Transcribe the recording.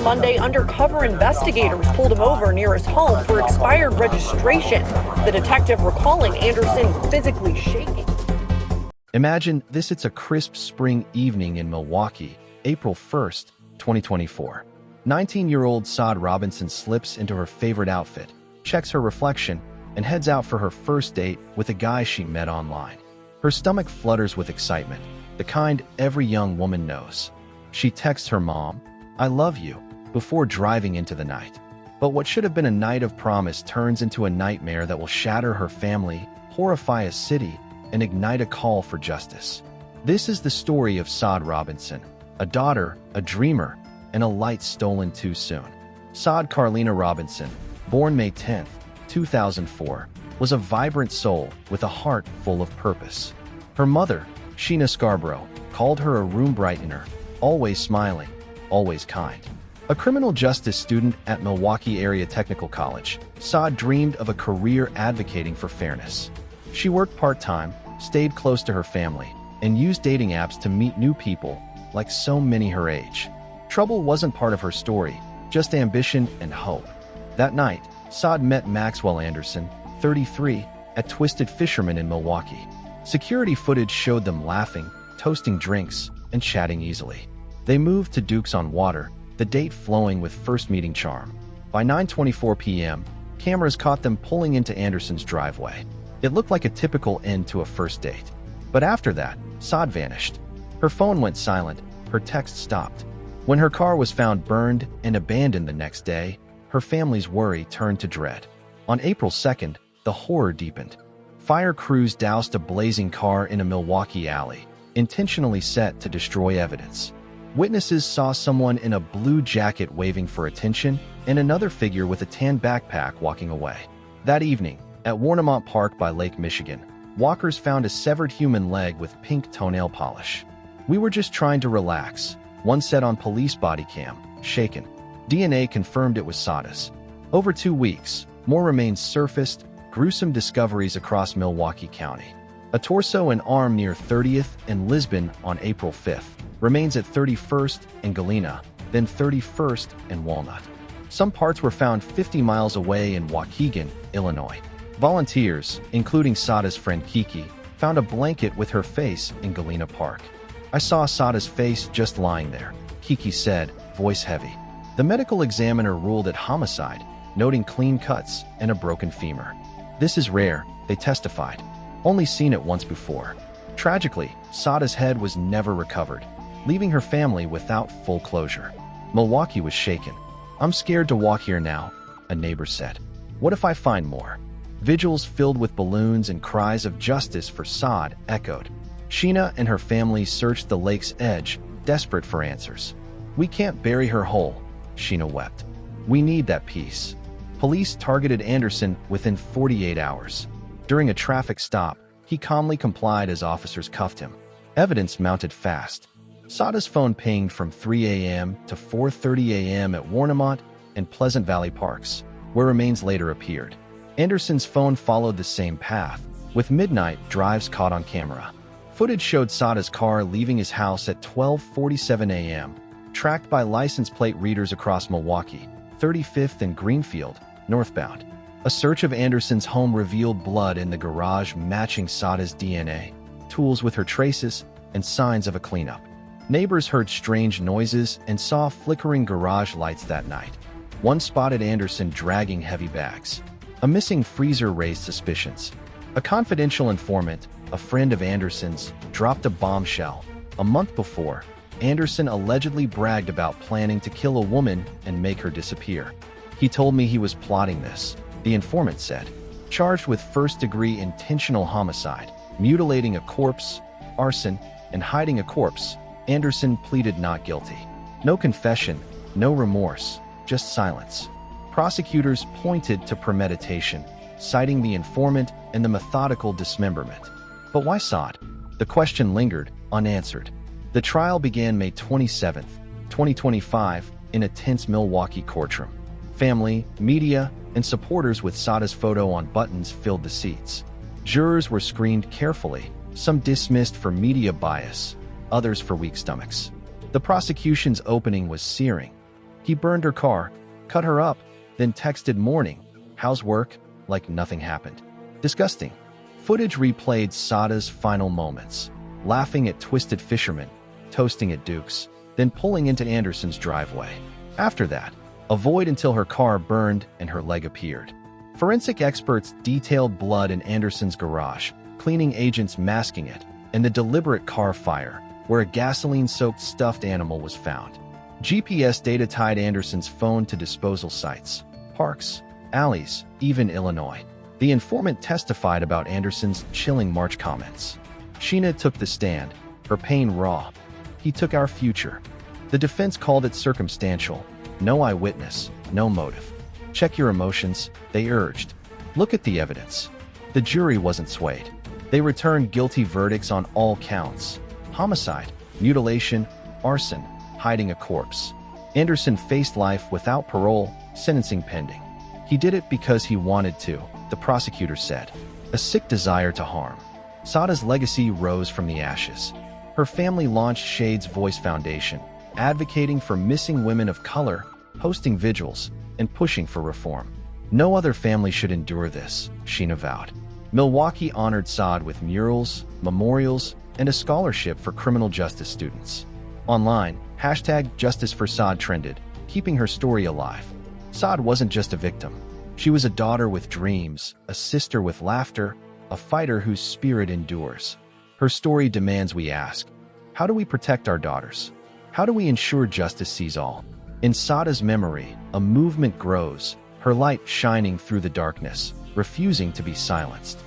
Monday, undercover investigators pulled him over near his home for expired registration. The detective recalling Anderson physically shaking. Imagine this: it's a crisp spring evening in Milwaukee, April 1st, 2024. 19-year-old Sade Robinson slips into her favorite outfit, checks her reflection, and heads out for her first date with a guy she met online. Her stomach flutters with excitement, the kind every young woman knows. She texts her mom, "I love you," before driving into the night. But what should have been a night of promise turns into a nightmare that will shatter her family, horrify a city, and ignite a call for justice. This is the story of Sade Robinson, a daughter, a dreamer, and a light stolen too soon. Sade Carlina Robinson, born May 10, 2004, was a vibrant soul with a heart full of purpose. Her mother, Sheena Scarborough, called her a room brightener, always smiling, always kind. A criminal justice student at Milwaukee Area Technical College, Sade dreamed of a career advocating for fairness. She worked part-time, stayed close to her family, and used dating apps to meet new people, like so many her age. Trouble wasn't part of her story, just ambition and hope. That night, Sade met Maxwell Anderson, 33, at Twisted Fisherman in Milwaukee. Security footage showed them laughing, toasting drinks, and chatting easily. They moved to Duke's on Water, the date flowing with first meeting charm. By 9:24 p.m., cameras caught them pulling into Anderson's driveway. It looked like a typical end to a first date. But after that, Sade vanished. Her phone went silent, her texts stopped. When her car was found burned and abandoned the next day, her family's worry turned to dread. On April 2nd, the horror deepened. Fire crews doused a blazing car in a Milwaukee alley, intentionally set to destroy evidence. Witnesses saw someone in a blue jacket waving for attention and another figure with a tan backpack walking away. That evening, at Warnemont Park by Lake Michigan, walkers found a severed human leg with pink toenail polish. "We were just trying to relax," one said on police body cam, shaken. DNA confirmed it was Sade's. Over 2 weeks, more remains surfaced, gruesome discoveries across Milwaukee County. A torso and arm near 30th and Lisbon on April 5th, remains at 31st and Galena, then 31st and Walnut. Some parts were found 50 miles away in Waukegan, Illinois. Volunteers, including Sade's friend Kiki, found a blanket with her face in Galena Park. "I saw Sade's face just lying there," Kiki said, voice heavy. The medical examiner ruled it homicide, noting clean cuts and a broken femur. "This is rare," they testified. "Only seen it once before." Tragically, Sade's head was never recovered, leaving her family without full closure. Milwaukee was shaken. "I'm scared to walk here now," a neighbor said. "What if I find more?" Vigils filled with balloons and cries of justice for Sade echoed. Sheena and her family searched the lake's edge, desperate for answers. "We can't bury her whole," Sheena wept. "We need that peace." Police targeted Anderson within 48 hours. During a traffic stop, he calmly complied as officers cuffed him. Evidence mounted fast. Sade's phone pinged from 3 a.m. to 4:30 a.m. at Warnemont and Pleasant Valley Parks, where remains later appeared. Anderson's phone followed the same path, with midnight drives caught on camera. Footage showed Sade's car leaving his house at 12:47 a.m., tracked by license plate readers across Milwaukee, 35th and Greenfield, northbound. A search of Anderson's home revealed blood in the garage matching Sade's DNA, tools with her traces, and signs of a cleanup. Neighbors heard strange noises and saw flickering garage lights that night. One spotted Anderson dragging heavy bags. A missing freezer raised suspicions. A confidential informant, a friend of Anderson's, dropped a bombshell. A month before, Anderson allegedly bragged about planning to kill a woman and make her disappear. "He told me he was plotting this," the informant said. Charged with first-degree intentional homicide, mutilating a corpse, arson, and hiding a corpse, Anderson pleaded not guilty. No confession, no remorse, just silence. Prosecutors pointed to premeditation, citing the informant and the methodical dismemberment. But why Sade? The question lingered, unanswered. The trial began May 27, 2025, in a tense Milwaukee courtroom. Family, media, and supporters with Sade's photo on buttons filled the seats. Jurors were screened carefully, some dismissed for media bias, others for weak stomachs. The prosecution's opening was searing. He burned her car, cut her up, then texted morning, "How's work?" like nothing happened. Disgusting. Footage replayed Sade's final moments, laughing at twisted fishermen, toasting at Dukes, then pulling into Anderson's driveway. After that, avoid until her car burned and her leg appeared. Forensic experts detailed blood in Anderson's garage, cleaning agents masking it, and the deliberate car fire, where a gasoline-soaked stuffed animal was found. GPS data tied Anderson's phone to disposal sites, parks, alleys, even Illinois. The informant testified about Anderson's chilling March comments. "Sheena took the stand, her pain raw. He took our future." The defense called it circumstantial. No eyewitness, no motive. "Check your emotions," they urged. "Look at the evidence." The jury wasn't swayed. They returned guilty verdicts on all counts: homicide, mutilation, arson, hiding a corpse. Anderson faced life without parole, sentencing pending. He did it because he wanted to, the prosecutor said. A sick desire to harm. Sade's legacy rose from the ashes. Her family launched Shade's Voice Foundation, advocating for missing women of color, hosting vigils, and pushing for reform. "No other family should endure this," Sheena vowed. Milwaukee honored Sade with murals, memorials, and a scholarship for criminal justice students. Online, #JusticeForSade trended, keeping her story alive. Sade wasn't just a victim. She was a daughter with dreams, a sister with laughter, a fighter whose spirit endures. Her story demands we ask, how do we protect our daughters? How do we ensure justice sees all? In Sade's memory, a movement grows, her light shining through the darkness, refusing to be silenced.